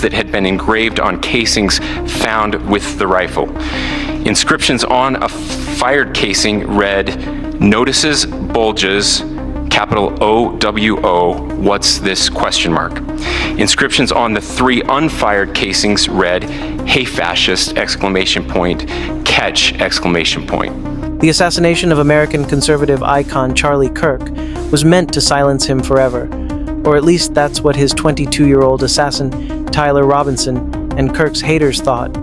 that had been engraved on casings found with the rifle. Inscriptions on a fired casing read, "Notices, bulges, capital OWO, what's this, question mark." Inscriptions on the 3 unfired casings read, "Hey fascist, exclamation point, catch, exclamation point." The assassination of American conservative icon Charlie Kirk was meant to silence him forever, or at least that's what his 22-year-old assassin Tyler Robinson and Kirk's haters thought.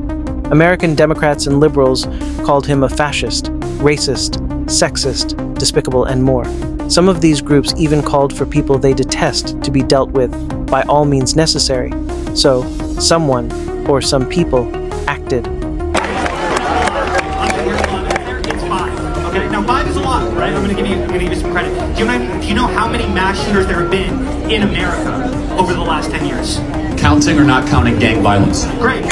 American Democrats and liberals called him a fascist, racist, sexist, despicable, and more. Some of these groups even called for people they detest to be dealt with by all means necessary. So, someone, or some people, acted. Okay, now 5 is a lot, right? I'm gonna give you some credit. Do you know how many mass shooters there have been in America over the last 10 years? Counting or not counting gang violence? Great.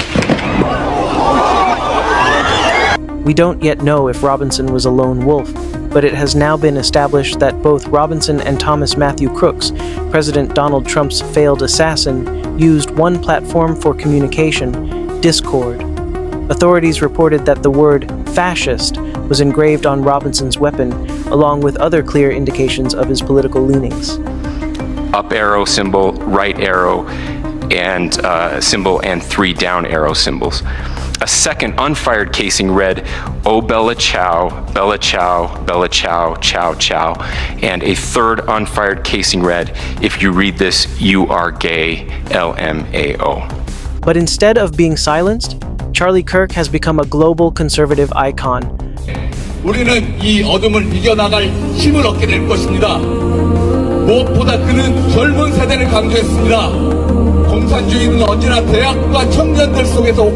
We don't yet know if Robinson was a lone wolf, but it has now been established that both Robinson and Thomas Matthew Crooks, President Donald Trump's failed assassin, used one platform for communication, Discord. Authorities reported that the word fascist was engraved on Robinson's weapon, along with other clear indications of his political leanings. Up arrow symbol, right arrow and symbol, and 3 down arrow symbols. A second unfired casing read, "Oh Bella Chow, Bella Chow, Bella Chow, Chow Chow," and a third unfired casing read, "If you read this, you are gay, LMAO." But instead of being silenced, Charlie Kirk has become a global conservative icon. 우리는 이 어둠을 이겨나갈 힘을 얻게 될 것입니다. 무엇보다 그는 젊은 세대를 강조했습니다. 공산주의는 언제나 대학과 청년들 속에서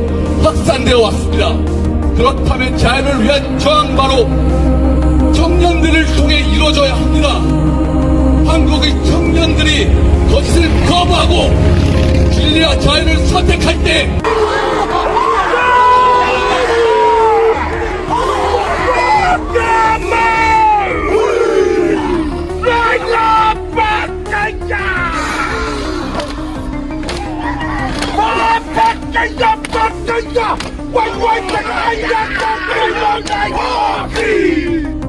확산되어 왔습니다. 그렇다면 자유를 위한 저항 바로 청년들을 통해 이루어져야 합니다. 한국의 청년들이 거짓을 거부하고 진리와 자유를 선택할 때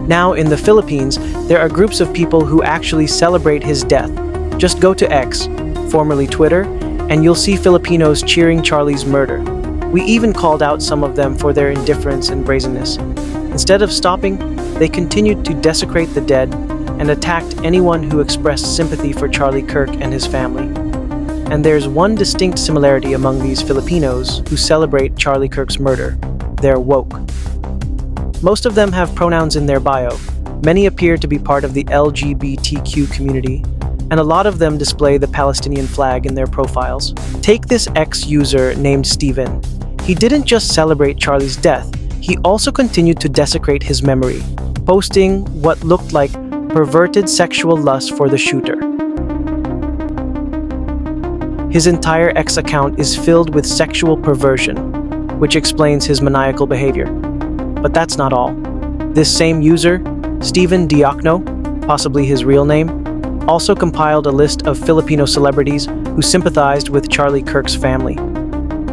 Now in the Philippines, there are groups of people who actually celebrate his death. Just go to X, formerly Twitter, and you'll see Filipinos cheering Charlie's murder. We even called out some of them for their indifference and brazenness. Instead of stopping, they continued to desecrate the dead and attacked anyone who expressed sympathy for Charlie Kirk and his family. And there's one distinct similarity among these Filipinos who celebrate Charlie Kirk's murder. They're woke. Most of them have pronouns in their bio. Many appear to be part of the LGBTQ community, and a lot of them display the Palestinian flag in their profiles. Take this X user named Steven. He didn't just celebrate Charlie's death, he also continued to desecrate his memory, posting what looked like perverted sexual lust for the shooter. His entire X account is filled with sexual perversion, which explains his maniacal behavior. But that's not all. This same user, Steven Diokno, possibly his real name, also compiled a list of Filipino celebrities who sympathized with Charlie Kirk's family.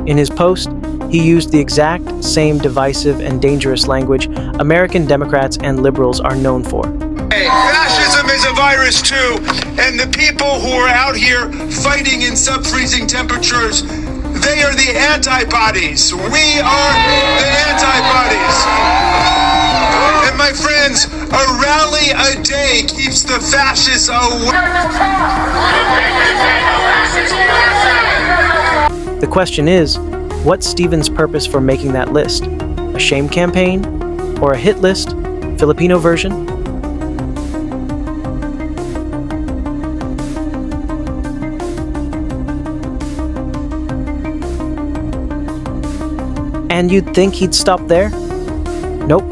In his post, he used the exact same divisive and dangerous language American Democrats and liberals are known for. Fascism is a virus too, and the people who are out here fighting in sub-freezing temperatures, they are the antibodies. We are the antibodies. And my friends, a rally a day keeps the fascists away. The question is, what's Steven's purpose for making that list? A shame campaign? Or a hit list? Filipino version? And you'd think he'd stop there? Nope.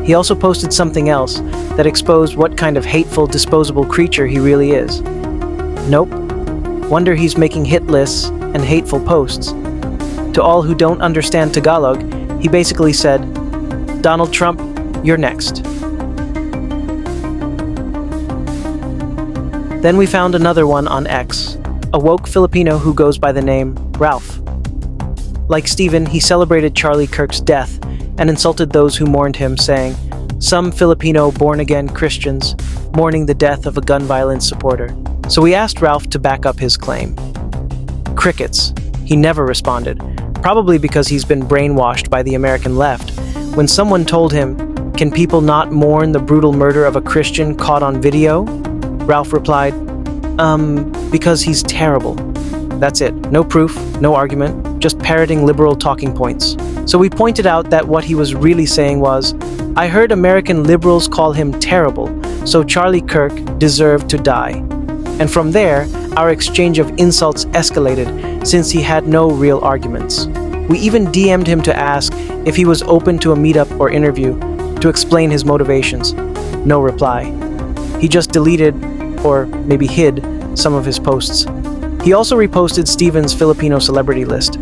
He also posted something else that exposed what kind of hateful, disposable creature he really is. Nope. Wonder he's making hit lists and hateful posts. To all who don't understand Tagalog, he basically said, "Donald Trump, you're next." Then we found another one on X. a woke Filipino who goes by the name Ralph. Like Stephen, he celebrated Charlie Kirk's death and insulted those who mourned him, saying, "Some Filipino born-again Christians mourning the death of a gun violence supporter." So we asked Ralph to back up his claim. Crickets. He never responded, probably because he's been brainwashed by the American left. When someone told him, "Can people not mourn the brutal murder of a Christian caught on video?" Ralph replied, because he's terrible. That's it. No proof, no argument, just parroting liberal talking points. So we pointed out that what he was really saying was, "I heard American liberals call him terrible, so Charlie Kirk deserved to die." And from there, our exchange of insults escalated since he had no real arguments. We even DM'd him to ask if he was open to a meetup or interview to explain his motivations. No reply. He just deleted, or maybe hid, some of his posts. He also reposted Stephen's Filipino celebrity list.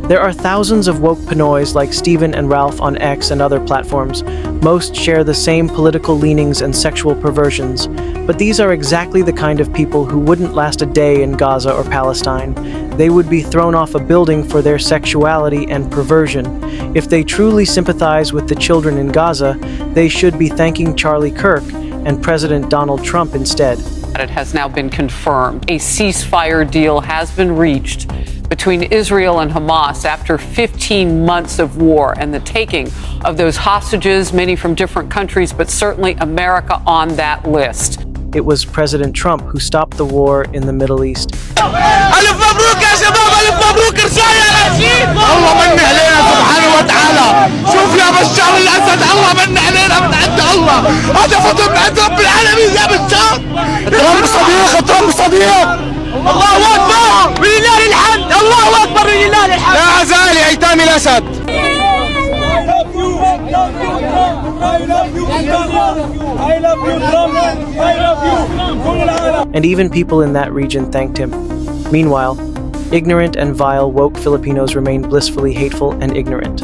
There are thousands of woke Pinoys like Stephen and Ralph on X and other platforms. Most share the same political leanings and sexual perversions, but these are exactly the kind of people who wouldn't last a day in Gaza or Palestine. They would be thrown off a building for their sexuality and perversion. If they truly sympathize with the children in Gaza, they should be thanking Charlie Kirk and President Donald Trump instead. It has now been confirmed. A ceasefire deal has been reached between Israel and Hamas after 15 months of war and the taking of those hostages, many from different countries, but certainly America on that list. It was President Trump who stopped the war in the Middle East. ألف مبروك يا شباب، ألف مبروك رجال رشيد. الله من علينا سبحانه وتعالى. شوف يا بشار الأسد، الله من علينا من عند الله. هذا فضل من عند رب العالمين يا بشار. ترامب صديق، ترامب صديق. الله أكبر ولله الحمد، الله أكبر ولله الحمد. لا أزال أيتام الأسد. And even people in that region thanked him. Meanwhile, ignorant and vile woke Filipinos remain blissfully hateful and ignorant.